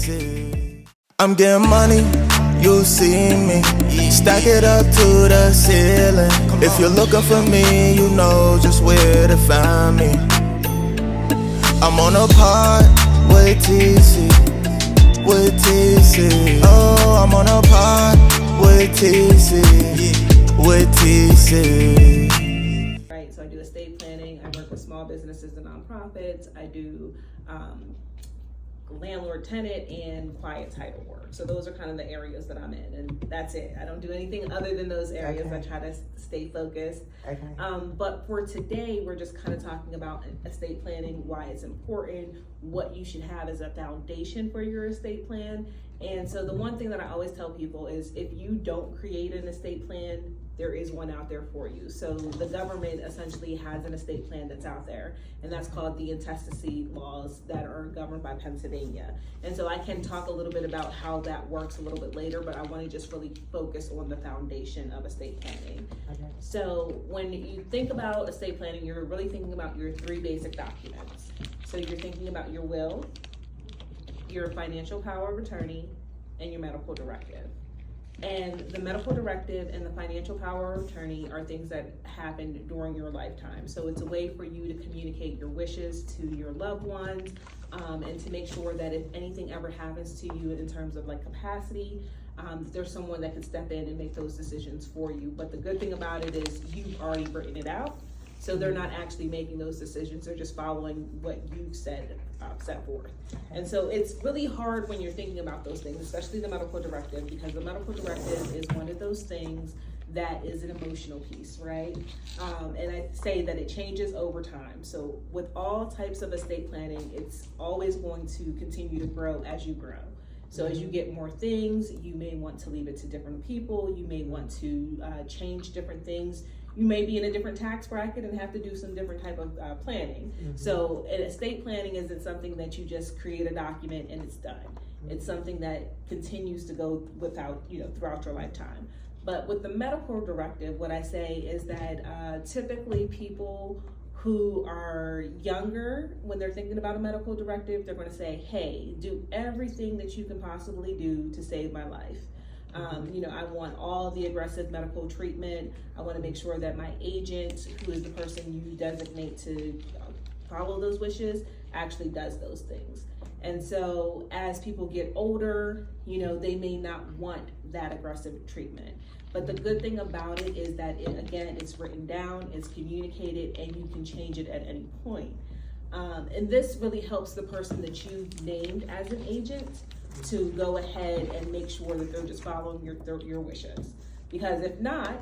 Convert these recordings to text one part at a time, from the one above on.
easy. I'm getting money, you see me. Stack it up to the ceiling. If you're looking for me, you know just where to find me. I'm on a pod with TC, with TC. Oh, I'm on a pod with TC, with TC. Right, so I do estate planning, I work with small businesses and nonprofits, I do landlord tenant and quiet title work. So those are kind of the areas that I'm in, and that's it. I don't do anything other than those areas. Okay. I try to stay focused. Okay. But for today, we're just kind of talking about estate planning, why it's important, what you should have as a foundation for your estate plan. And so the one thing that I always tell people is if you don't create an estate plan, there is one out there for you. So the government essentially has an estate plan that's out there, and that's called the intestacy laws that are governed by Pennsylvania. And so I can talk a little bit about how that works a little bit later, but I want to just really focus on the foundation of estate planning. Okay. So when you think about estate planning, you're really thinking about your three basic documents. So you're thinking about your will, your financial power of attorney, and your medical directive. And the medical directive and the financial power of attorney are things that happened during your lifetime. So it's a way for you to communicate your wishes to your loved ones, and to make sure that if anything ever happens to you in terms of like capacity, there's someone that can step in and make those decisions for you. But the good thing about it is you've already written it out. So they're not actually making those decisions, they're just following what you've set forth. And so it's really hard when you're thinking about those things, especially the medical directive, because the medical directive is one of those things that is an emotional piece, right? And I say that it changes over time. So with all types of estate planning, it's always going to continue to grow as you grow. So as you get more things, you may want to leave it to different people, you may want to change different things. You may be in a different tax bracket and have to do some different type of planning. Mm-hmm. So estate planning isn't something that you just create a document and it's done. Mm-hmm. It's something that continues to go throughout your lifetime. But with the medical directive, what I say is that typically people who are younger, when they're thinking about a medical directive, they're going to say, hey, do everything that you can possibly do to save my life. I want all the aggressive medical treatment. I want to make sure that my agent, who is the person you designate to follow those wishes, actually does those things. And so as people get older, they may not want that aggressive treatment. But the good thing about it is that it's written down, it's communicated, and you can change it at any point. And this really helps the person that you've named as an agent to go ahead and make sure that they're just following your wishes. Because if not,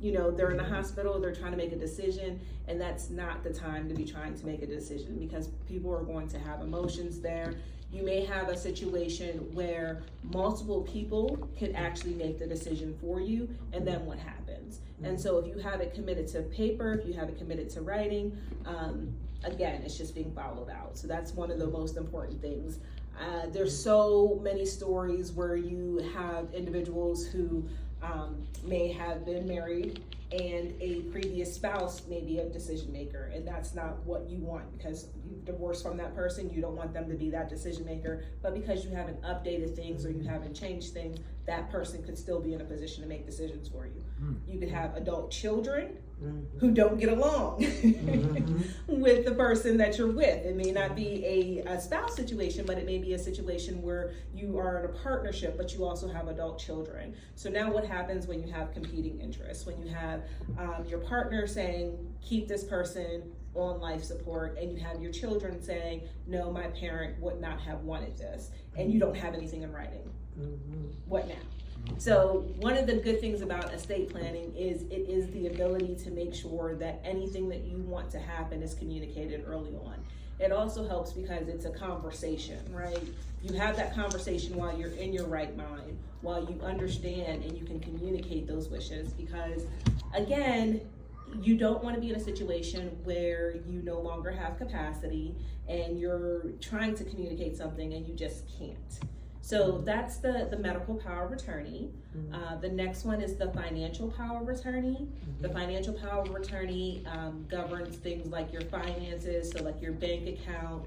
they're in the hospital, they're trying to make a decision, and that's not the time to be trying to make a decision because people are going to have emotions there. You may have a situation where multiple people could actually make the decision for you, and then what happens? And so if you have it committed to paper, if you have it committed to writing, again, it's just being followed out. So that's one of the most important things. There's so many stories where you have individuals who may have been married and a previous spouse may be a decision maker, and that's not what you want because you divorced from that person. You don't want them to be that decision maker, but because you haven't updated things or you haven't changed things, that person could still be in a position to make decisions for you. You could have adult children who don't get along with the person that you're with. It may not be a spouse situation, but it may be a situation where you are in a partnership, but you also have adult children. So now what happens when you have competing interests? When you have your partner saying, keep this person on life support, and you have your children saying, no, my parent would not have wanted this, and you don't have anything in writing. What now? So one of the good things about estate planning is it is the ability to make sure that anything that you want to happen is communicated early on. It also helps because it's a conversation, right? You have that conversation while you're in your right mind, while you understand and you can communicate those wishes, because again, you don't want to be in a situation where you no longer have capacity and you're trying to communicate something and you just can't. So that's the medical power of attorney. The next one is the financial power of attorney. The financial power of attorney governs things like your finances, so like your bank account.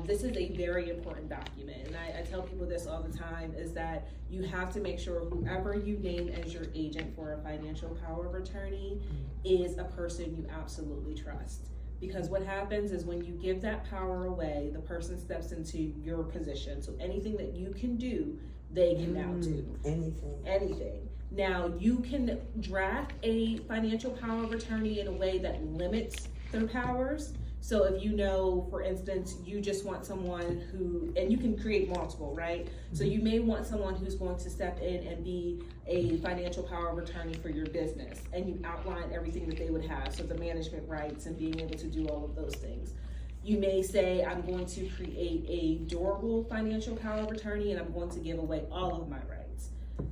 This is a very important document, and I tell people this all the time, is that you have to make sure whoever you name as your agent for a financial power of attorney is a person you absolutely trust. Because what happens is when you give that power away, the person steps into your position. So anything that you can do, they can now do. Anything. Now, you can draft a financial power of attorney in a way that limits their powers. So if you know, for instance, you just want someone who, and you can create multiple, right? So you may want someone who's going to step in and be a financial power of attorney for your business, and you outline everything that they would have, so the management rights and being able to do all of those things. You may say, I'm going to create a durable financial power of attorney, and I'm going to give away all of my rights.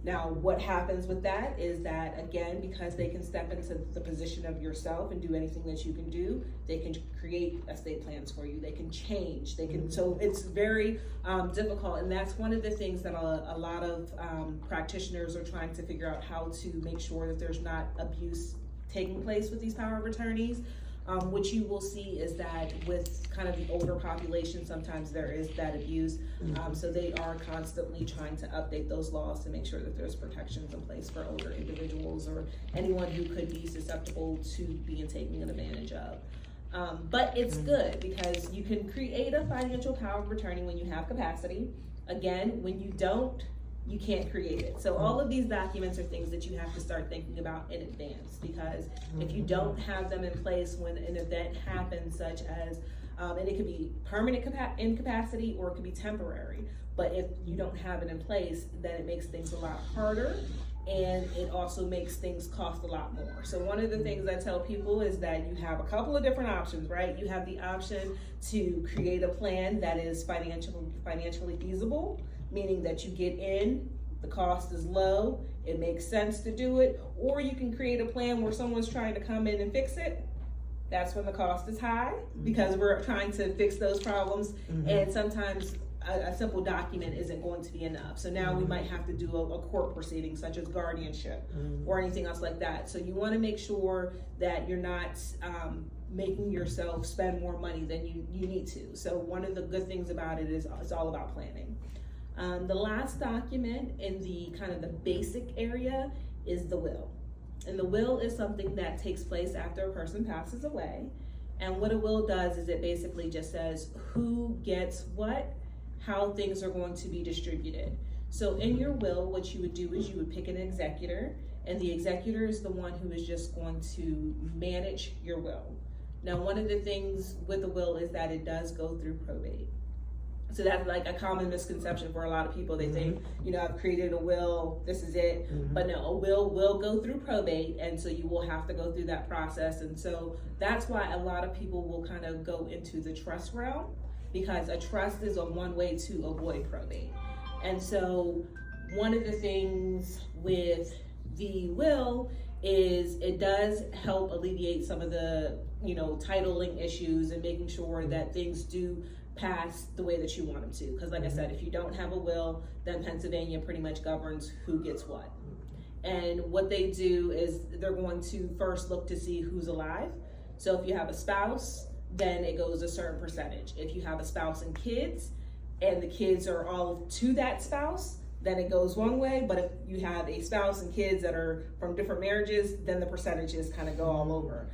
Now, what happens with that is that, again, because they can step into the position of yourself and do anything that you can do, they can create estate plans for you. They can change. They can. So it's very difficult, and that's one of the things that a lot of practitioners are trying to figure out, how to make sure that there's not abuse taking place with these power of attorneys. What you will see is that with kind of the older population, sometimes there is that abuse. So they are constantly trying to update those laws to make sure that there's protections in place for older individuals or anyone who could be susceptible to being taken advantage of. But it's good because you can create a financial power of attorney when you have capacity. Again, when you don't, you can't create it. So all of these documents are things that you have to start thinking about in advance, because if you don't have them in place when an event happens, such as, and it could be permanent incapacity or it could be temporary, but if you don't have it in place, then it makes things a lot harder, and it also makes things cost a lot more. So one of the things I tell people is that you have a couple of different options, right? You have the option to create a plan that is financially feasible, meaning that you get in, the cost is low, it makes sense to do it, or you can create a plan where someone's trying to come in and fix it. That's when the cost is high, because we're trying to fix those problems, and sometimes a simple document isn't going to be enough. So now we might have to do a court proceeding, such as guardianship or anything else like that. So you want to make sure that you're not making yourself spend more money than you need to. So one of the good things about it is it's all about planning. The last document in the kind of the basic area is the will. And the will is something that takes place after a person passes away. And what a will does is it basically just says who gets what, how things are going to be distributed. So in your will, what you would do is you would pick an executor, and the executor is the one who is just going to manage your will. Now, one of the things with the will is that it does go through probate. So that's like a common misconception for a lot of people. They think, I've created a will, this is it. But no, a will go through probate, and so you will have to go through that process. And so that's why a lot of people will kind of go into the trust realm, because a trust is one way to avoid probate. And so one of the things with the will is it does help alleviate some of the, titling issues and making sure that things do pass the way that you want them to. Because like I said, if you don't have a will, then Pennsylvania pretty much governs who gets what. And what they do is they're going to first look to see who's alive. So if you have a spouse, then it goes a certain percentage. If you have a spouse and kids, and the kids are all to that spouse, then it goes one way. But if you have a spouse and kids that are from different marriages, then the percentages kind of go all over.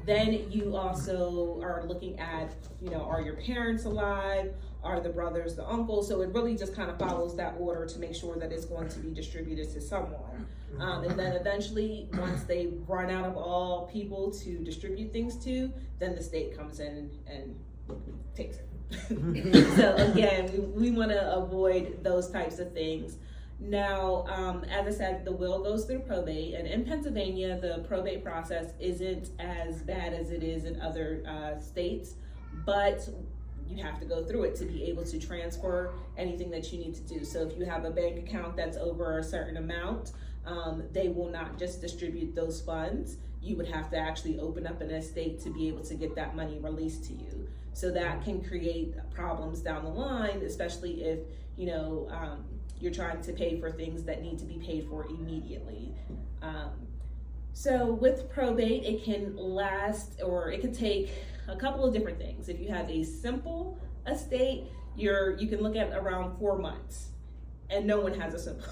Then you also are looking at, are your parents alive? Are the brothers, the uncles? So it really just kind of follows that order to make sure that it's going to be distributed to someone. And then eventually, once they run out of all people to distribute things to, then the state comes in and takes it. So again, we want to avoid those types of things. Now, as I said, the will goes through probate, and in Pennsylvania, the probate process isn't as bad as it is in other states, but you have to go through it to be able to transfer anything that you need to do. So if you have a bank account that's over a certain amount, they will not just distribute those funds. You would have to actually open up an estate to be able to get that money released to you. So that can create problems down the line, especially if, you're trying to pay for things that need to be paid for immediately. So with probate, it can last, or it can take a couple of different things. If you have a simple estate, you can look at around 4 months, and no one has a simple.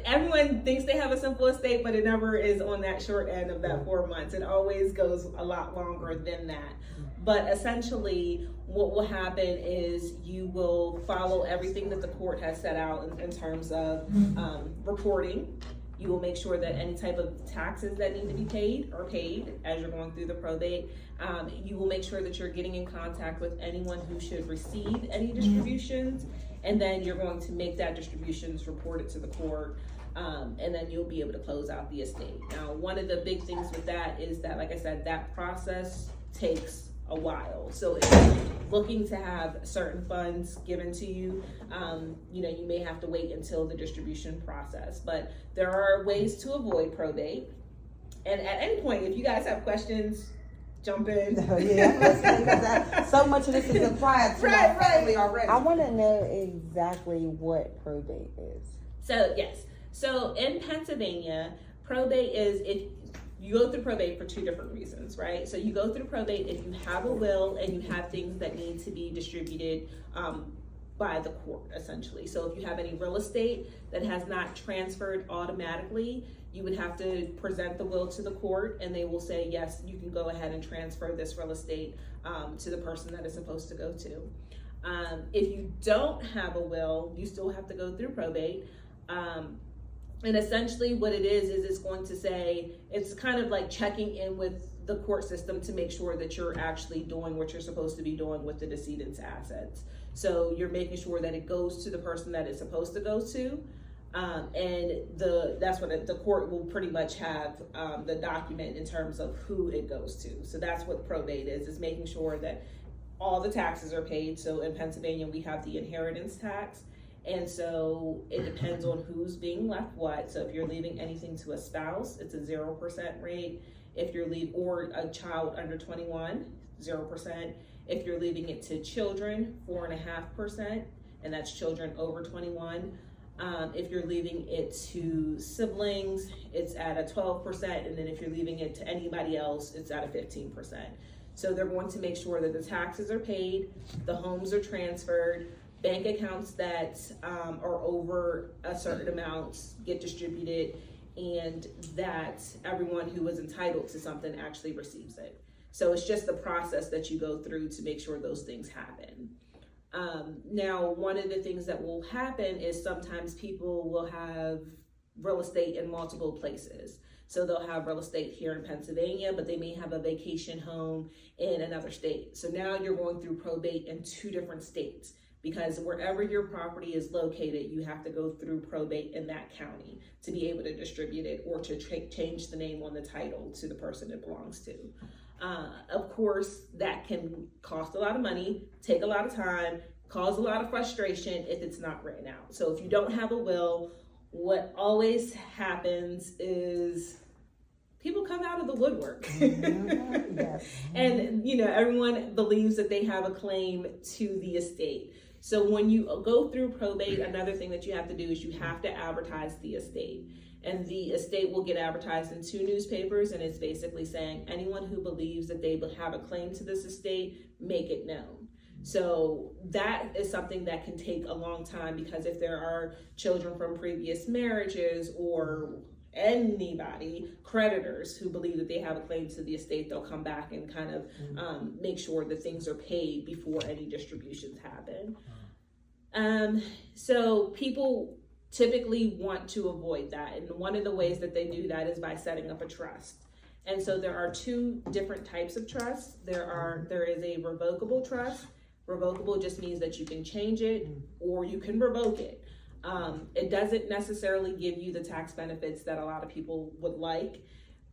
Everyone thinks they have a simple estate, but it never is on that short end of that 4 months. It always goes a lot longer than that. But essentially, what will happen is you will follow everything that the court has set out in terms of reporting. You will make sure that any type of taxes that need to be paid are paid as you're going through the probate. You will make sure that you're getting in contact with anyone who should receive any distributions, and then you're going to make that distributions reported to the court, and then you'll be able to close out the estate. Now, one of the big things with that is that, like I said, that process takes a while. So if you're looking to have certain funds given to you, you may have to wait until the distribution process. But there are ways to avoid probate. And at any point, if you guys have questions, jump in. So much of this is applied to right, my family already. I want to know exactly what probate is. So yes, so in Pennsylvania, probate is if you go through probate for two different reasons, right? So you go through probate if you have a will and you have things that need to be distributed by the court, essentially. So if you have any real estate that has not transferred automatically, you would have to present the will to the court, and they will say, yes, you can go ahead and transfer this real estate to the person that it's supposed to go to. If you don't have a will, you still have to go through probate. And essentially what it is it's going to say, it's kind of like checking in with the court system to make sure that you're actually doing what you're supposed to be doing with the decedent's assets. So you're making sure that it goes to the person that it's supposed to go to. And that's what the court will pretty much have the document in terms of who it goes to. So that's what probate is making sure that all the taxes are paid. So in Pennsylvania, we have the inheritance tax. And so it depends on who's being left what. So if you're leaving anything to a spouse, it's a 0% rate. If you're or a child under 21, 0%. If you're leaving it to children, 4.5%, and that's children over 21. If you're leaving it to siblings, it's at a 12%, and then if you're leaving it to anybody else, it's at a 15%. So they're going to make sure that the taxes are paid, the homes are transferred, bank accounts that are over a certain amount get distributed, and that everyone who is entitled to something actually receives it. So it's just the process that you go through to make sure those things happen. Now, one of the things that will happen is sometimes people will have real estate in multiple places. So they'll have real estate here in Pennsylvania, but they may have a vacation home in another state. So now you're going through probate in two different states, because wherever your property is located, you have to go through probate in that county to be able to distribute it or to change the name on the title to the person it belongs to. Of course, that can cost a lot of money, take a lot of time, cause a lot of frustration if it's not written out. So if you don't have a will, what always happens is people come out of the woodwork. Yes. And everyone believes that they have a claim to the estate. So when you go through probate, another thing that you have to do is you have to advertise the estate. And the estate will get advertised in 2 newspapers, and it's basically saying anyone who believes that they have a claim to this estate, make it known. So that is something that can take a long time, because if there are children from previous marriages or anybody, creditors who believe that they have a claim to the estate, they'll come back and kind of make sure that things are paid before any distributions happen. So people typically want to avoid that, and one of the ways that they do that is by setting up a trust. And so there are 2 different types of trusts. There is a revocable trust. Revocable just means that you can change it or you can revoke it. It doesn't necessarily give you the tax benefits that a lot of people would like,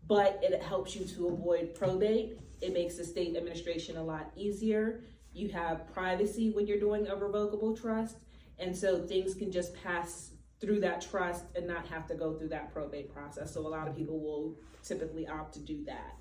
but it helps you to avoid probate. It makes the state administration a lot easier. You have privacy when you're doing a revocable trust, and so things can just pass through that trust and not have to go through that probate process. So a lot of people will typically opt to do that.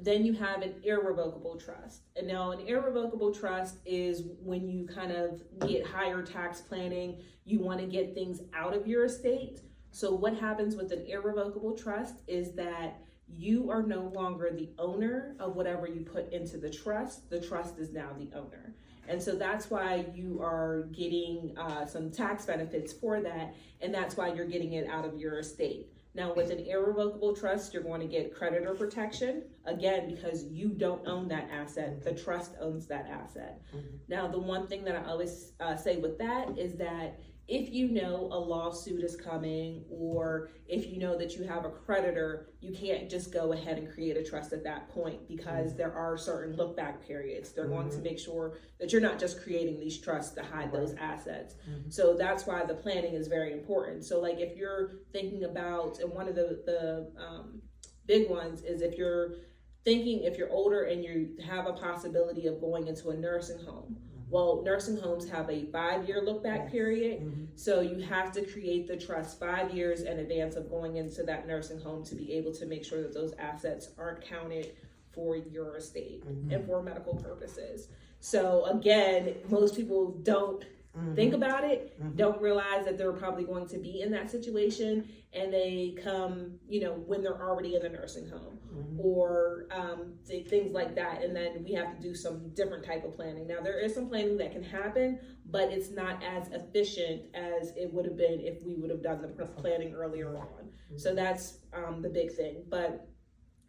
Then you have an irrevocable trust. And now an irrevocable trust is when you kind of get higher tax planning, you want to get things out of your estate. So what happens with an irrevocable trust is that you are no longer the owner of whatever you put into the trust. The trust is now the owner. And so that's why you are getting some tax benefits for that, and that's why you're getting it out of your estate. Now, with an irrevocable trust, you're going to get creditor protection, again, because you don't own that asset. The trust owns that asset. Now, the one thing that I always say with that is that if you know a lawsuit is coming, or if you know that you have a creditor, you can't just go ahead and create a trust at that point, because there are certain look back periods. They're going to make sure that you're not just creating these trusts to hide those assets. So that's why the planning is very important. So like if you're thinking about, and one of the big ones is if you're older and you have a possibility of going into a nursing home. Well, nursing homes have a 5-year look back period. So you have to create the trust 5 years in advance of going into that nursing home to be able to make sure that those assets aren't counted for your estate and for medical purposes. So again, most people don't think about it, don't realize that they're probably going to be in that situation, and they come, when they're already in a nursing home or things like that. And then we have to do some different type of planning. Now, there is some planning that can happen, but it's not as efficient as it would have been if we would have done the planning earlier on. So that's the big thing. But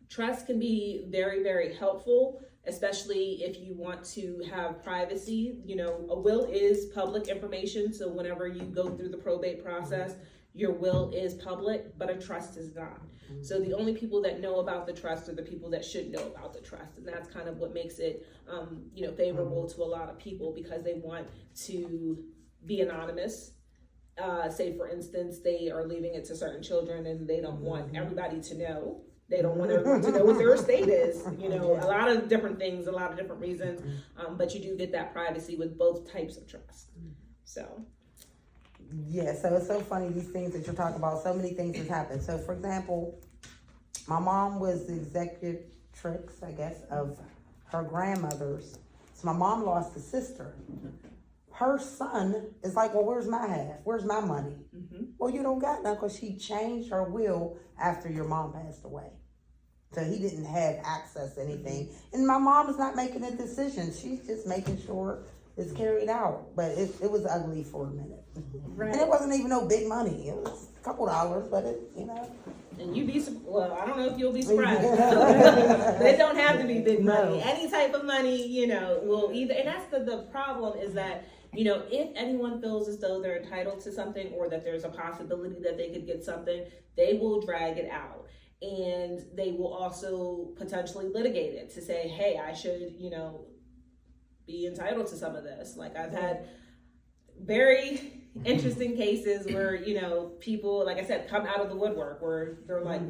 trust can be very, very helpful, especially if you want to have privacy. A will is public information. So whenever you go through the probate process, your will is public, but a trust is not. So the only people that know about the trust are the people that should know about the trust. And that's kind of what makes it, favorable to a lot of people, because they want to be anonymous. Say, for instance, they are leaving it to certain children and they don't want everybody to know. They don't want everyone to know what their estate is. A lot of different things, a lot of different reasons. But you do get that privacy with both types of trust. So. Yeah, so it's so funny, these things that you're talking about. So many things have happened. So, for example, my mom was the executrix, I guess, of her grandmother's. So my mom lost a sister. Her son is like, well, where's my half? Where's my money? Well, you don't got none, because she changed her will after your mom passed away. So he didn't have access to anything. And my mom is not making a decision. She's just making sure it's carried out. But it was ugly for a minute. Right. And it wasn't even no big money. It was a couple dollars, but And you'd be, I don't know if you'll be surprised. They don't have to be big money. Any type of money, will either, and that's the problem is that, if anyone feels as though they're entitled to something, or that there's a possibility that they could get something, they will drag it out. And they will also potentially litigate it to say, hey, I should, be entitled to some of this. Like, I've had very interesting cases where, people, like I said, come out of the woodwork where they're like,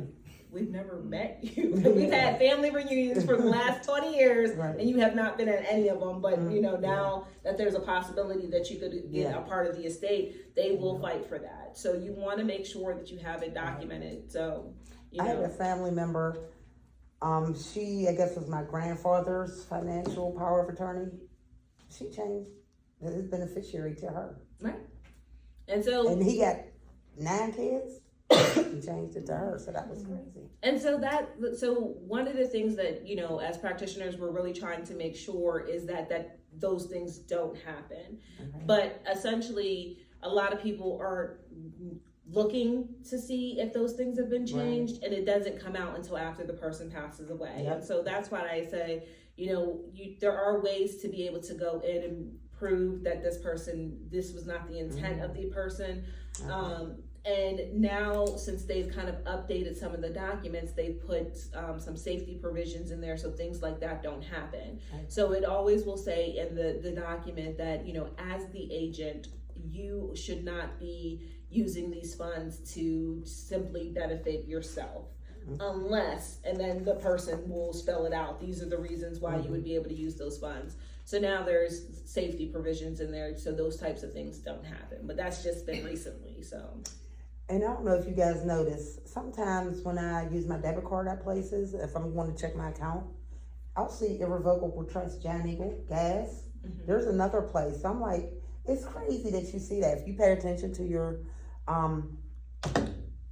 we've never met you. We've had family reunions for the last 20 years, and you have not been at any of them. But, now that there's a possibility that you could get a part of the estate, they will fight for that. So you want to make sure that you have it documented. So, I had a family member, she, I guess, was my grandfather's financial power of attorney. She changed his beneficiary to her. Right. And he got 9 kids. He changed it to her, so that was crazy. And so one of the things that, as practitioners, we're really trying to make sure is that those things don't happen. Okay. But essentially, a lot of people aren't looking to see if those things have been changed, and it doesn't come out until after the person passes away. Yep. And so that's why I say, there are ways to be able to go in and prove that this was not the intent of the person. And now, since they've kind of updated some of the documents, they've put some safety provisions in there so things like that don't happen. Right. So it always will say in the document that, as the agent, you should not be using these funds to simply benefit yourself. Unless, and then the person will spell it out. These are the reasons why you would be able to use those funds. So now there's safety provisions in there, so those types of things don't happen. But that's just been recently, so. And I don't know if you guys notice, sometimes when I use my debit card at places, if I'm going to check my account, I'll see irrevocable trust, Giant Eagle, gas. There's another place. I'm like, it's crazy that you see that. If you pay attention to your,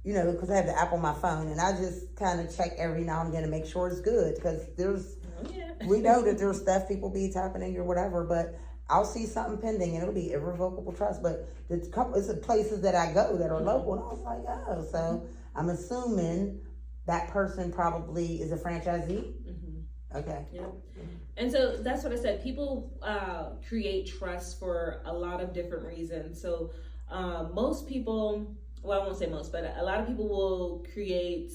because I have the app on my phone, and I just kind of check every now and again to make sure it's good, because we know that there's stuff people be tapping in or whatever, but I'll see something pending and it'll be irrevocable trust, but it's the places that I go that are local, and I was like, oh, so I'm assuming that person probably is a franchisee. Okay. Yeah. And so that's what I said. People create trust for a lot of different reasons. So most people, well, I won't say most, but a lot of people will create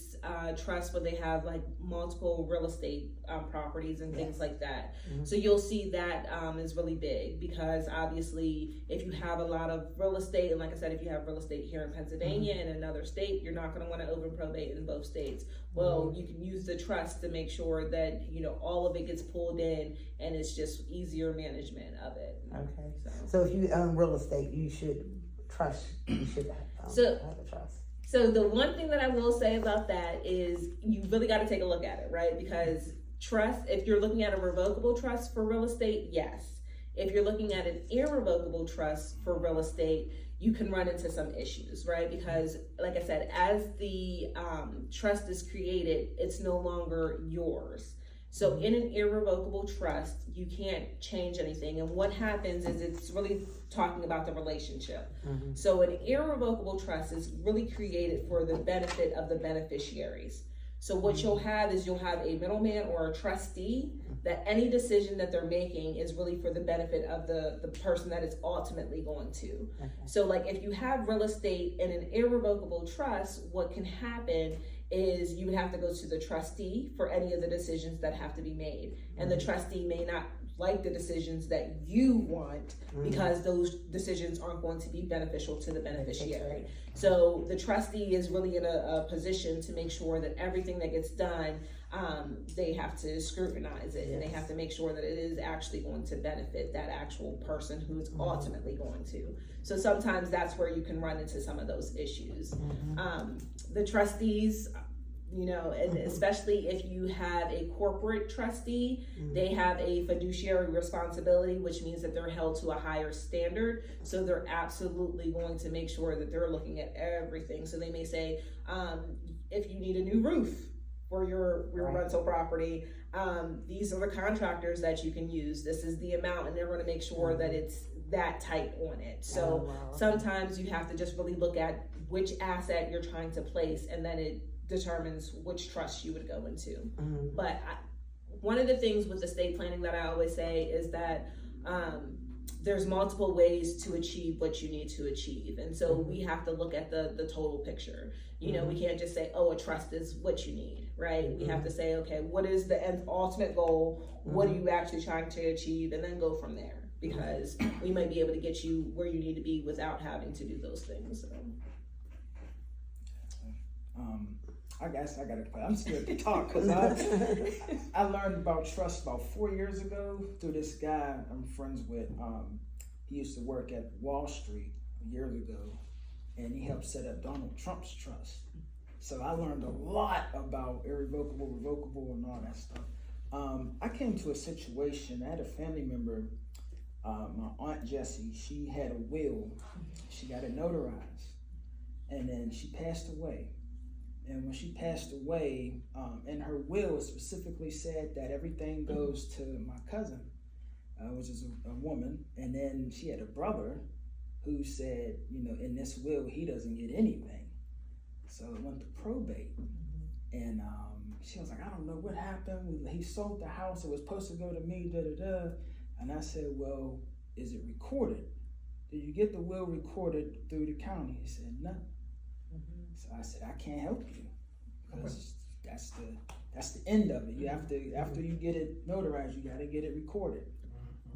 trust when they have like multiple real estate properties and things like that. So you'll see that is really big, because obviously if you have a lot of real estate, and like I said, if you have real estate here in Pennsylvania and another state, you're not going to want to open probate in both states. Well, you can use the trust to make sure that, you know, all of it gets pulled in and it's just easier management of it. Okay. So if you own real estate, you should trust, you should have a trust. So the one thing that I will say about that is you really got to take a look at it, right? Because trust, if you're looking at a revocable trust for real estate, yes. If you're looking at an irrevocable trust for real estate, you can run into some issues, right? Because like I said, as the trust is created, it's no longer yours. So in an irrevocable trust, you can't change anything. And what happens is it's really talking about the relationship. So an irrevocable trust is really created for the benefit of the beneficiaries. So what you'll have is you'll have a middleman or a trustee that any decision that they're making is really for the benefit of the person that it's ultimately going to. So like if you have real estate in an irrevocable trust, what can happen is you would have to go to the trustee for any of the decisions that have to be made. And the trustee may not like the decisions that you want because those decisions aren't going to be beneficial to the beneficiary. So the trustee is really in a position to make sure that everything that gets done, they have to scrutinize it, and they have to make sure that it is actually going to benefit that actual person who is ultimately going to. So sometimes that's where you can run into some of those issues. The trustees, you know, and especially if you have a corporate trustee, they have a fiduciary responsibility, which means that they're held to a higher standard. So they're absolutely going to make sure that they're looking at everything. So they may say, if you need a new roof for your rental property, these are the contractors that you can use. This is the amount, and they're going to make sure that it's that tight on it. So sometimes you have to just really look at which asset you're trying to place, and then it determines which trust you would go into. But one of the things with estate planning that I always say is that there's multiple ways to achieve what you need to achieve. And so we have to look at the total picture. You know, we can't just say, oh, a trust is what you need, right? We have to say, okay, what is the ultimate goal? What are you actually trying to achieve? And then go from there, because we might be able to get you where you need to be without having to do those things. So. I guess I gotta quit. I'm scared to talk because I learned about trust about 4 years ago through this guy I'm friends with. He used to work at Wall Street years ago, and he helped set up Donald Trump's trust. So I learned a lot about irrevocable, revocable, and all that stuff. I came to a situation. I had a family member, my Aunt Jessie. She had a will. She got it notarized, and then she passed away. And when she passed away, in her will, it specifically said that everything goes to my cousin, which is a woman. And then she had a brother who said, you know, in this will, he doesn't get anything. So it went to probate. And she was like, I don't know what happened. He sold the house. It was supposed to go to me, da-da-da. And I said, well, is it recorded? Did you get the will recorded through the county? He said, no. So I said, I can't help you, because that's the end of it. You have to, after you get it notarized, you got to get it recorded.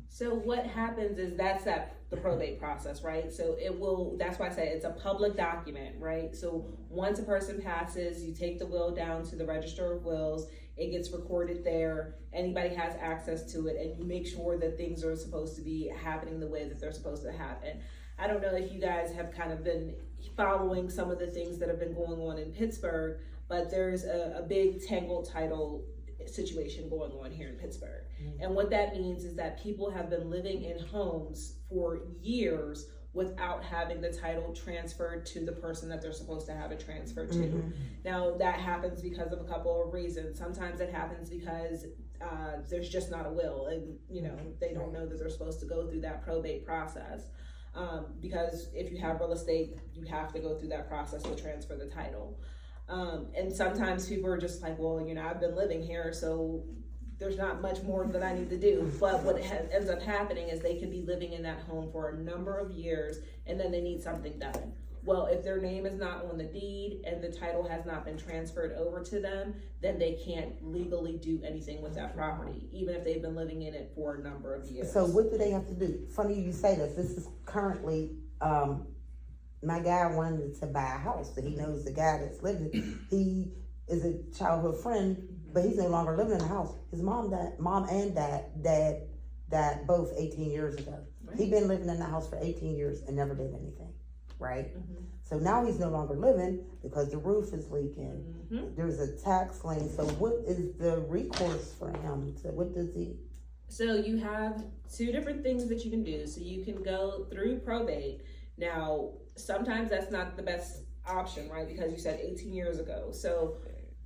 So what happens is that's the probate process, right? So it will, that's why I say it's a public document, right? So once a person passes, you take the will down to the Register of Wills, it gets recorded there, anybody has access to it, and you make sure that things are supposed to be happening the way that they're supposed to happen. I don't know if you guys have kind of been following some of the things that have been going on in Pittsburgh, but there's a big tangled title situation going on here in Pittsburgh. And what that means is that people have been living in homes for years without having the title transferred to the person that they're supposed to have it transferred to. Now that happens because of a couple of reasons. Sometimes it happens because there's just not a will, and you know they don't know that they're supposed to go through that probate process. Because if you have real estate, you have to go through that process to transfer the title. And sometimes people are just like, well, you know, I've been living here, so there's not much more that I need to do. But what ends up happening is they can be living in that home for a number of years, and then they need something done. Well, if their name is not on the deed and the title has not been transferred over to them, then they can't legally do anything with that property, even if they've been living in it for a number of years. So what do they have to do? Funny you say this. This is currently, my guy wanted to buy a house. So he knows the guy that's living. He is a childhood friend, but he's no longer living in the house. His mom and dad died both 18 years ago. Right. He'd been living in the house for 18 years and never did anything. Right? So now he's no longer living because the roof is leaking. There's a tax lien. So what is the recourse for him? So what does he? So you have two different things that you can do. So you can go through probate. Now, sometimes that's not the best option, right? Because you said 18 years ago. So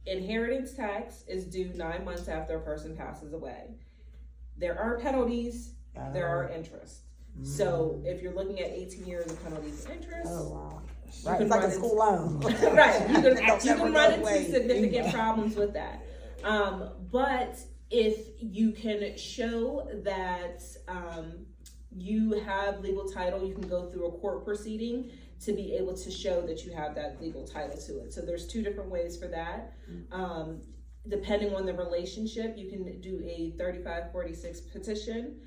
inheritance tax is due 9 months after a person passes away. There are penalties, there are interest. So if you're looking at 18 years of penalties and interest, Oh wow! Right, it's like a school loan. right, you can run into away. significant problems with that. But if you can show that you have legal title, you can go through a court proceeding to be able to show that you have that legal title to it. So there's two different ways for that. Depending on the relationship, you can do a 3546 petition.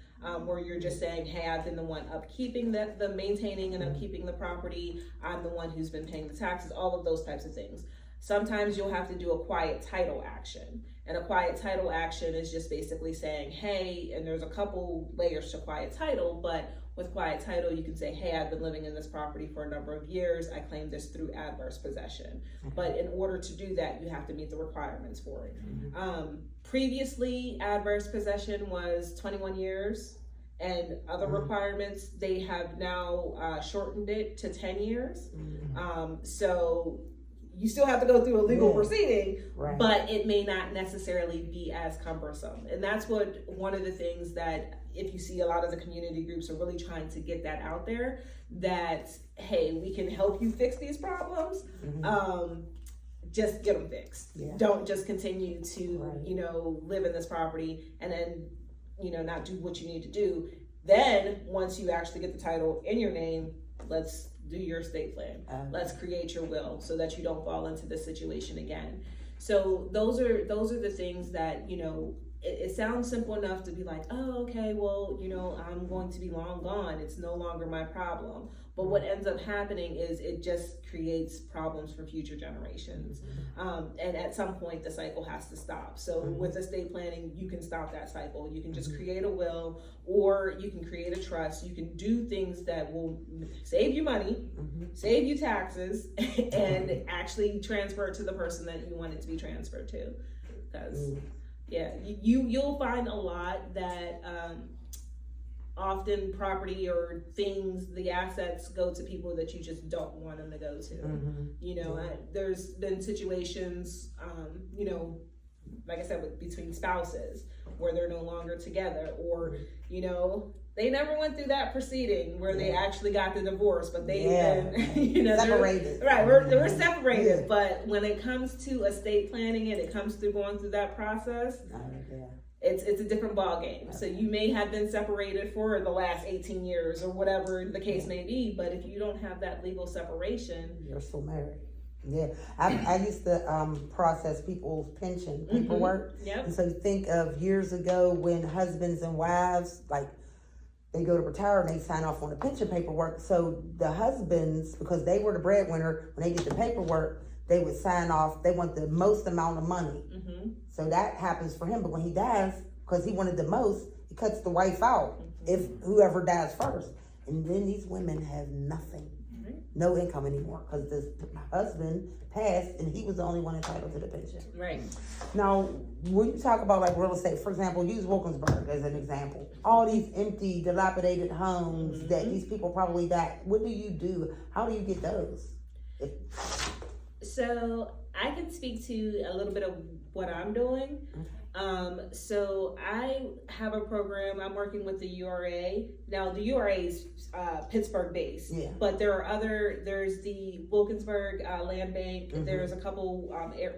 Where you're just saying, hey, I've been the one upkeeping the maintaining and upkeeping the property. I'm the one who's been paying the taxes, all of those types of things. Sometimes you'll have to do a quiet title action. And a quiet title action is just basically saying, hey, and there's a couple layers to quiet title, but with quiet title, you can say, hey, I've been living in this property for a number of years. I claim this through adverse possession. But in order to do that, you have to meet the requirements for it. Previously, adverse possession was 21 years. And other requirements, they have now shortened it to 10 years. So you still have to go through a legal proceeding, but it may not necessarily be as cumbersome. And that's what one of the things that if you see a lot of the community groups are really trying to get that out there, that, hey, we can help you fix these problems. Just get them fixed. Don't just continue to, you know, live in this property and then, you know, not do what you need to do. Then once you actually get the title in your name, let's do your estate plan. Let's create your will so that you don't fall into this situation again. So those are the things that, you know, it sounds simple enough to be like, oh, okay, well, you know, I'm going to be long gone. It's no longer my problem. But what ends up happening is it just creates problems for future generations. And at some point, the cycle has to stop. So with estate planning, you can stop that cycle. You can just create a will, or you can create a trust. You can do things that will save you money, save you taxes, and actually transfer it to the person that you want it to be transferred to. Because you'll find a lot that often property or things, the assets go to people that you just don't want them to go to. You know, there's been situations, you know, like I said, between spouses where they're no longer together, or, you know, they never went through that proceeding where they actually got the divorce, but they've been, you know, separated. We're separated. But when it comes to estate planning and it comes through going through that process, it's a different ball game. So you may have been separated for the last 18 years or whatever the case may be, but if you don't have that legal separation, you're still married. I used to process people's pension paperwork. And so think of years ago when husbands and wives, like, they go to retire and they sign off on the pension paperwork. So the husbands, because they were the breadwinner, when they did the paperwork, they would sign off. They want the most amount of money. So that happens for him. But when he dies, because he wanted the most, he cuts the wife out if whoever dies first. And then these women have nothing, no income anymore, because the husband passed and he was the only one entitled to the pension. Now, when you talk about like real estate, for example, use Wilkinsburg as an example. All these empty, dilapidated homes that these people probably died. What do you do? How do you get those? So I can speak to a little bit of what I'm doing. So I have a program. I'm working with the URA. Now the URA is Pittsburgh based, but there's the Wilkinsburg Land Bank. There's a couple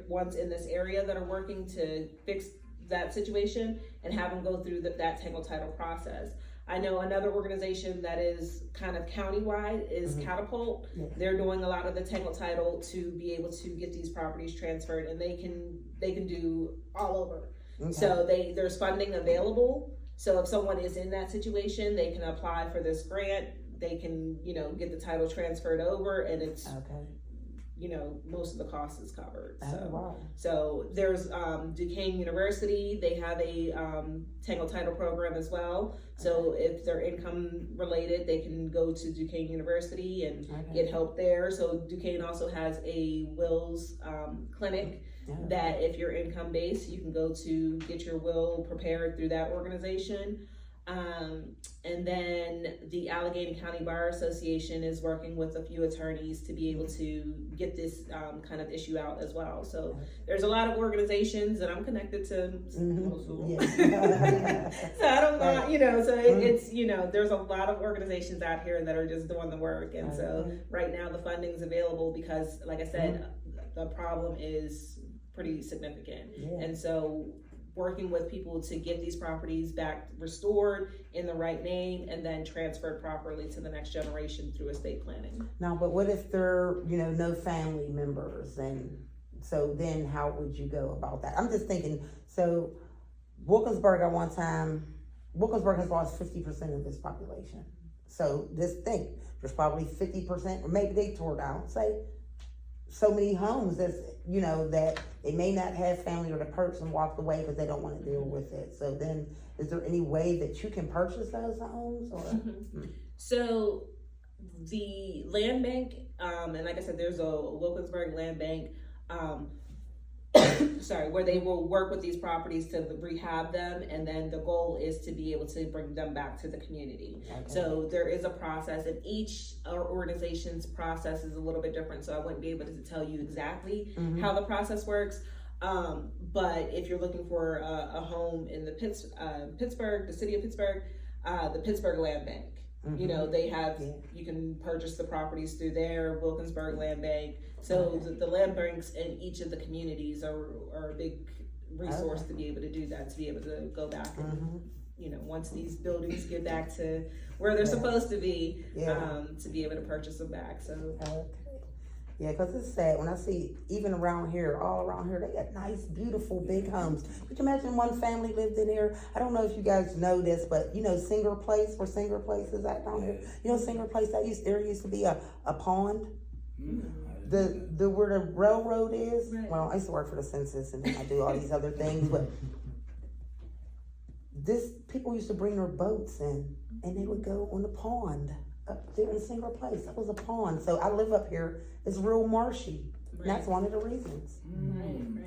ones in this area that are working to fix that situation and have them go through that tangle title process. I know another organization that is kind of countywide is Catapult. They're doing a lot of the tangle title to be able to get these properties transferred, and they can do all over. So there's funding available. So if someone is in that situation, they can apply for this grant. They can, get the title transferred over, and it's most of the cost is covered. So there's Duquesne University. They have a tangle title program as well. So if they're income related, they can go to Duquesne University and get help there. So Duquesne also has a wills clinic that if you're income based, you can go to get your will prepared through that organization. And then the Allegheny County Bar Association is working with a few attorneys to be able to get this kind of issue out as well. So there's a lot of organizations, and I'm connected to most of them. So I don't want, so it's, there's a lot of organizations out here that are just doing the work. And so right now the funding's available because, like I said, the problem is pretty significant. And so working with people to get these properties back restored in the right name and then transferred properly to the next generation through estate planning. Now, but what if they're, no family members? And so then how would you go about that? I'm just thinking, so Wilkinsburg at one time, Wilkinsburg has lost 50% of its population. So just think, there's probably 50%, or maybe they tore down, say, so many homes that's, that they may not have family, or the person walked away because they don't want to deal with it. So then is there any way that you can purchase those homes? Or So the land bank, and like I said, there's a Wilkinsburg land bank, where they will work with these properties to rehab them, and then the goal is to be able to bring them back to the community. So there is a process, and each organization's process is a little bit different, so I wouldn't be able to tell you exactly how the process works. But if you're looking for a home in the Pittsburgh, the city of Pittsburgh, the Pittsburgh Land Bank, they have, you can purchase the properties through their Wilkinsburg Land Bank. So the land banks in each of the communities are a big resource to be able to do that, to be able to go back and, once these buildings get back to where they're supposed to be, to be able to purchase them back. So. Yeah, because it's sad when I see, even around here, all around here, they got nice, beautiful, big homes. Could you imagine one family lived in here? I don't know if you guys know this, but Singer Place, where Singer Place is at down here. Singer Place, there used to be a pond. The where the railroad is. Right. Well, I used to work for the census, and then I do all these other things, but people used to bring their boats in, and they would go on the pond up there in Singer Place. That was a pond. So I live up here. It's real marshy. And that's one of the reasons.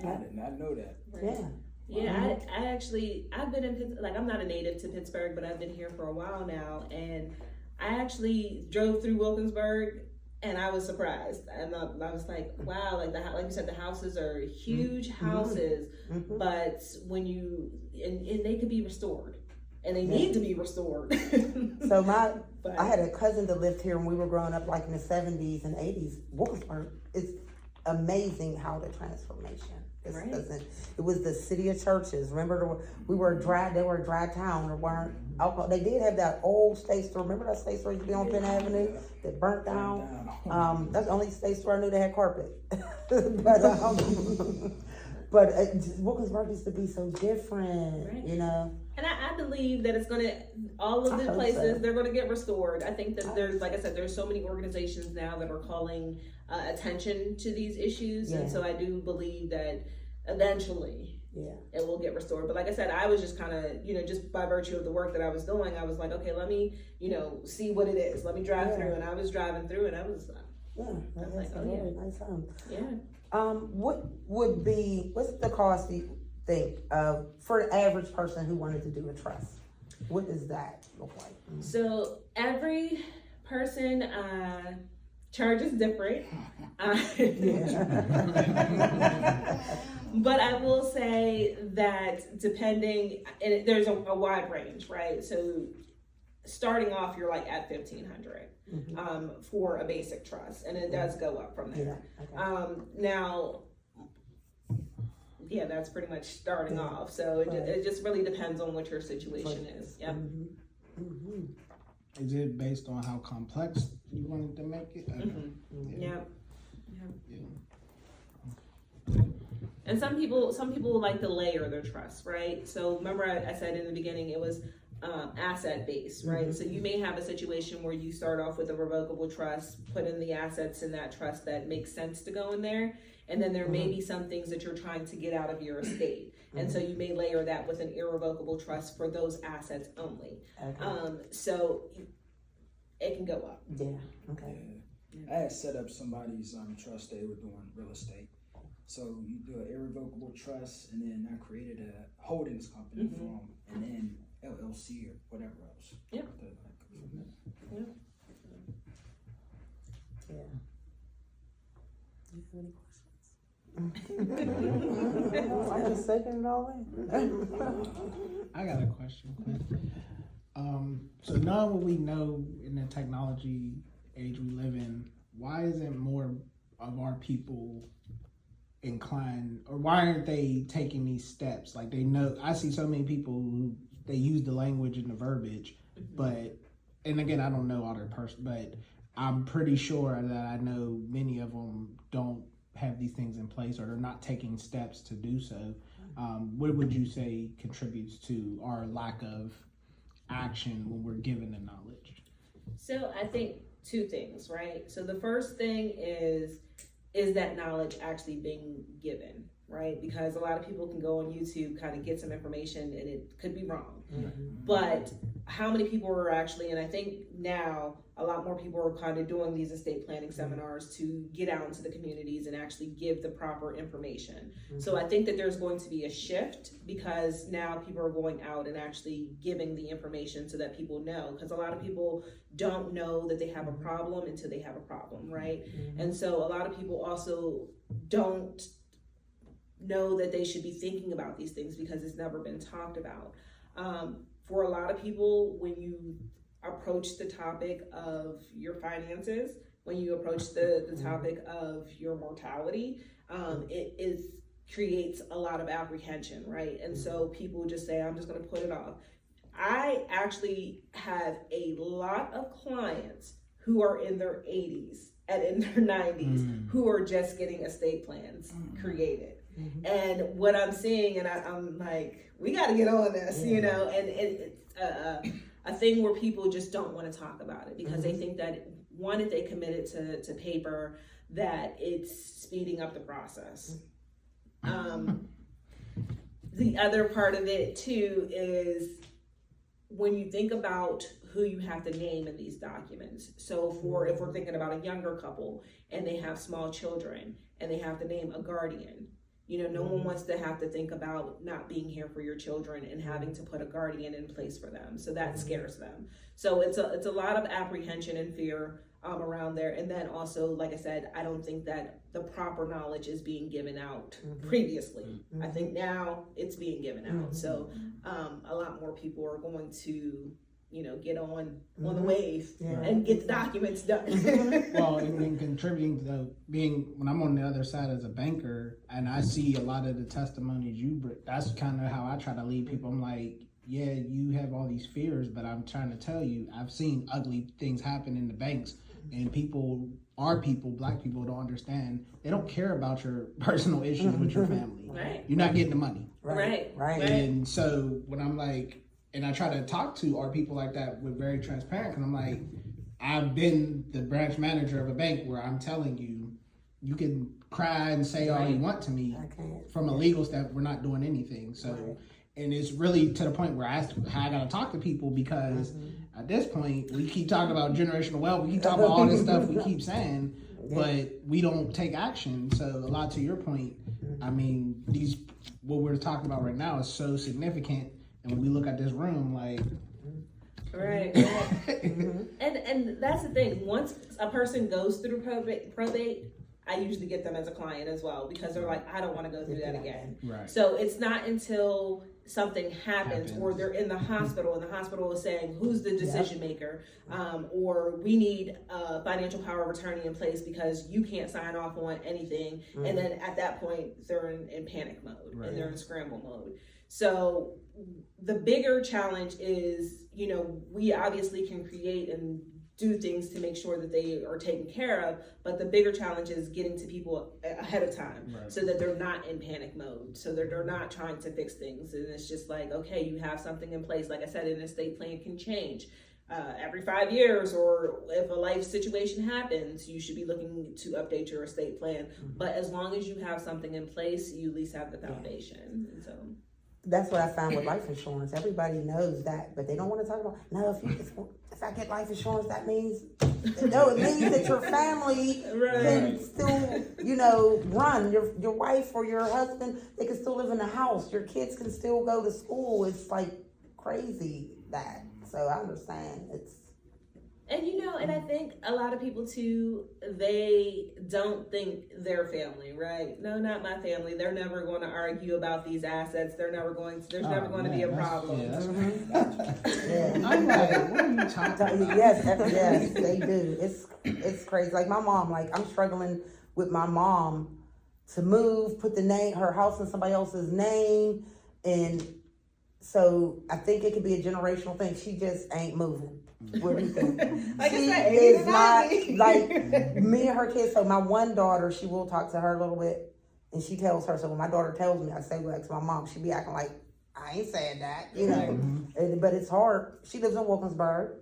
I did not know that. Yeah, I've been in Pittsburgh. Like, I'm not a native to Pittsburgh, but I've been here for a while now, and I actually drove through Wilkinsburg, and I was surprised, and I was like, wow, like you said, the houses are huge houses, but when and they could be restored. And they need to be restored. So I had a cousin that lived here when we were growing up, like in the 70s and 80s. Wilkinsburg, it's amazing how the transformation. It was the city of churches. Remember, they were a dry town. There weren't alcohol. They did have that old state store. Remember that state store used to be on Penn Avenue that burnt down? That's the only state store I knew that had carpet. But Wilkinsburg used to be so different, And I believe that it's all of the places, they're going to get restored. I think that there's, like I said, there's so many organizations now that are calling attention to these issues. And so I do believe that eventually it will get restored. But like I said, I was just kind of, just by virtue of the work that I was doing, I was like, okay, let me, see what it is. Let me drive through. And I was driving through, and I was that's a really nice home. What's the cost, do you think, for an average person who wanted to do a trust? What does that look like? So every person, Charge is different. But I will say that depending, and there's a wide range, right? So starting off, you're like at $1,500 for a basic trust, and it does go up from there. Now, yeah, that's pretty much starting off. So it just really depends on what your situation is. Yep. Is it based on how complex you wanted to make it? Yep. And some people like to layer their trust, right? So remember I said in the beginning it was asset based, right? So you may have a situation where you start off with a revocable trust, put in the assets in that trust that makes sense to go in there, and then there may be some things that you're trying to get out of your estate, and so you may layer that with an irrevocable trust for those assets only. So it can go up. I had set up somebody's trust. They were doing real estate. So you do an irrevocable trust, and then I created a holdings company for them, and then LLC or whatever else. Yeah. I just second it all in. I got a question, Quinn. So knowing what we know in the technology age we live in, why isn't more of our people inclined, or why aren't they taking these steps? Like, they know, I see so many people who they use the language and the verbiage, but, and again, I don't know all their person, but I'm pretty sure that I know many of them don't have these things in place, or they're not taking steps to do so. What would you say contributes to our lack of action when we're given the knowledge? So I think two things, right? So the first thing is that knowledge actually being given, right? Because a lot of people can go on YouTube, kind of get some information, and it could be wrong. But how many people are actually, and I think now a lot more people are kind of doing these estate planning seminars to get out into the communities and actually give the proper information. So I think that there's going to be a shift, because now people are going out and actually giving the information so that people know, because a lot of people don't know that they have a problem until they have a problem, right? And so a lot of people also don't know that they should be thinking about these things because it's never been talked about. For a lot of people, when you approach the topic of your finances, when you approach the topic of your mortality, it creates a lot of apprehension, right? And so people just say, I'm just going to put it off. I actually have a lot of clients who are in their 80s and in their 90s who are just getting estate plans created. And what I'm seeing, and I'm like, we got to get on this, you know, and it's a thing where people just don't want to talk about it because they think that, one, if they commit it to paper, that it's speeding up the process. The other part of it too is when you think about who you have to name in these documents. So if we're thinking about a younger couple and they have small children and they have to name a guardian, you know, no one wants to have to think about not being here for your children and having to put a guardian in place for them. So that scares them. So it's a lot of apprehension and fear around there. And then also, like I said, I don't think that the proper knowledge is being given out previously. I think now it's being given out. So a lot more people are going to, you know, get on the wave and get the documents done. Well, and contributing to being, when I'm on the other side as a banker and I see a lot of the testimonies you bring, that's kind of how I try to lead people. I'm like, yeah, you have all these fears, but I'm trying to tell you, I've seen ugly things happen in the banks, and black people don't understand. They don't care about your personal issues with your family. Right. You're not getting the money. Right. And so when I'm like, and I try to talk to our people like that with very transparent, because I'm like, I've been the branch manager of a bank where I'm telling you, you can cry and say all you want to me. From a legal step, we're not doing anything. So, and it's really to the point where I got to talk to people, because at this point, we keep talking about generational wealth. We keep talking about all this stuff we keep saying, but we don't take action. So a lot to your point, I mean, what we're talking about right now is so significant. And when we look at this room, like, Right. Mm-hmm. And that's the thing. Once a person goes through probate, I usually get them as a client as well because they're like, I don't want to go through that again. Right. So it's not until something happens or they're in the hospital and the hospital is saying, who's the decision maker? Or we need a financial power of attorney in place because you can't sign off on anything. And then at that point, they're in panic mode and they're in scramble mode. So the bigger challenge is, you know, we obviously can create and do things to make sure that they are taken care of, but the bigger challenge is getting to people ahead of time so that they're not in panic mode, so that they're not trying to fix things. And it's just like, okay, you have something in place. Like I said, an estate plan can change every 5 years, or if a life situation happens, you should be looking to update your estate plan. But as long as you have something in place, you at least have the foundation. And so that's what I found with life insurance. Everybody knows that, but they don't want to talk about, no, if I get life insurance, that means, no, it means that your family can still, you know, run. Your wife or your husband, they can still live in the house. Your kids can still go to school. It's like crazy that. So I understand. And you know, and I think a lot of people too, they don't think their family, right? No, not my family. They're never going to argue about these assets. They're never going to, there's never going to be a problem. I'm like, what are you talking about? Yes, they do. It's crazy. Like my mom, like I'm struggling with my mom to move, put her house in somebody else's name. And so I think it could be a generational thing. She just ain't moving. What do you think? Like She I said, is not like me and her kids. So my one daughter, she will talk to her a little bit, and she tells her. So when my daughter tells me, I say well to my mom. She be acting like I ain't saying that, you know. But it's hard. She lives in Wilkinsburg.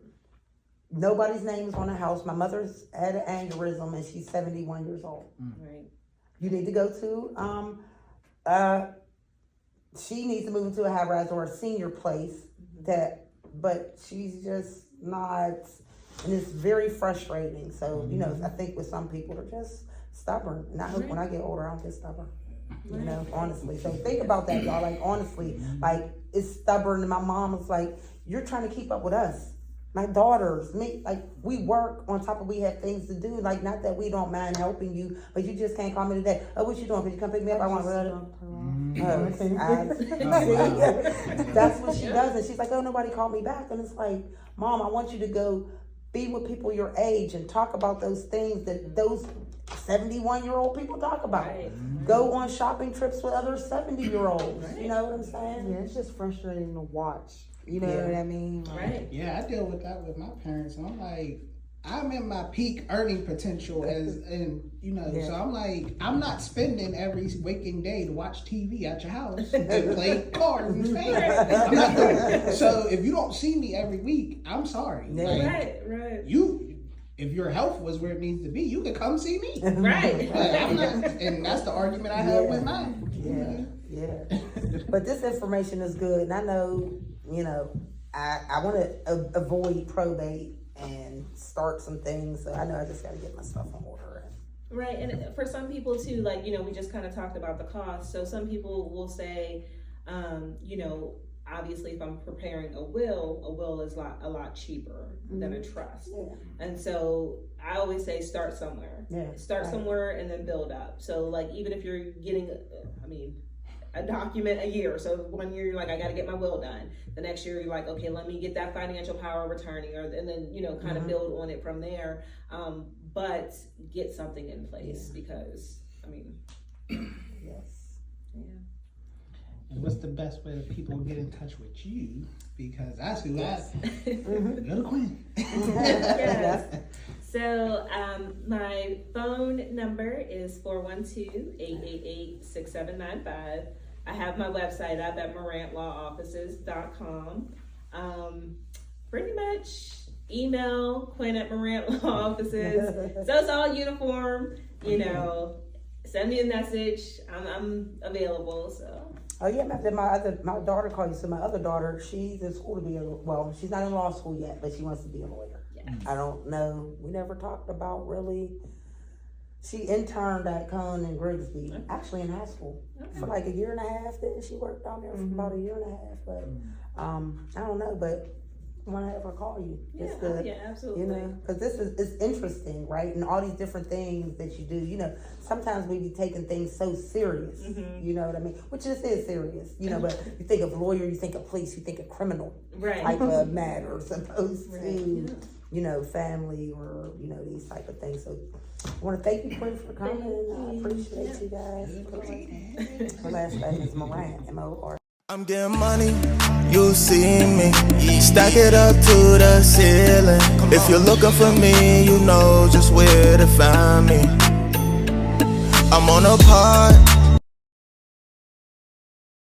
Nobody's name is on the house. My mother's had an aneurysm, and she's 71 years old. Right. You need to go to she needs to move into a high-rise or a senior place but she's just not, and it's very frustrating. So, you know, I think with some people they're just stubborn. And I hope when I get older, I don't get stubborn. You know, honestly. So think about that, y'all. Like, honestly, like, it's stubborn. And my mom was like, you're trying to keep up with us. My daughters, me, like, we work on top of, we have things to do. Like, not that we don't mind helping you, but you just can't call me today. Oh, what you doing? Could you come pick me up? I want to that's what she does. And she's like, oh, nobody called me back. And it's like, Mom, I want you to go be with people your age and talk about those things that those 71-year-old people talk about. Go on shopping trips with other 70-year-olds. You know what I'm saying? Yeah, it's just frustrating to watch. You know what I mean? Right. Yeah, I deal with that with my parents. And I'm like, I'm in my peak earning potential so I'm like, I'm not spending every waking day to watch TV at your house and play cards and spades. So if you don't see me every week, I'm sorry. Right. If your health was where it needs to be, you could come see me. Right. But I'm not, and that's the argument I have with mine. Yeah. But this information is good, and I know, you know, I want to avoid probate and start some things. So I know I just got to get my stuff in order. Right, and for some people too, like, you know, we just kind of talked about the cost. So some people will say, you know, obviously if I'm preparing a will is a lot cheaper than a trust. And so I always say start somewhere. Start somewhere and then build up. So like, even if you're getting, a document a year. So 1 year you're like, I got to get my will done. The next year you're like, okay, let me get that financial power of attorney, and then, you know, kind of build on it from there. But get something in place because, Yes. And what's the best way that people get in touch with you? Because that's who I go to Quinn. Yes. So my phone number is 412-888-6795. I have my website up at morantlawoffices.com. Pretty much email Quinn at Morant Law Offices. So it's all uniform, you know. Send me a message. I'm available. So. Oh yeah, my daughter called you. So my other daughter, she's in school to be she's not in law school yet, but she wants to be a lawyer. I don't know. We never talked about really. She interned at Cohn and Grigsby, actually in high school, for like a year and a half. Then she worked down there for about a year and a half. But I don't know. But want to ever call you. Yeah, Just to, yeah, absolutely. You know, because it's interesting, right? And all these different things that you do. You know, sometimes we be taking things so serious. You know what I mean? Which is serious. You know, but you think of lawyer, you think of police, you think of criminal type of matters, opposed to you know, family or you know these type of things. So I want to thank you, Quinn, for coming. I appreciate you guys. Her last name is Moran, M-O-R. I'm getting money, you see me. Stack it up to the ceiling. If you're looking for me, you know just where to find me. I'm on a part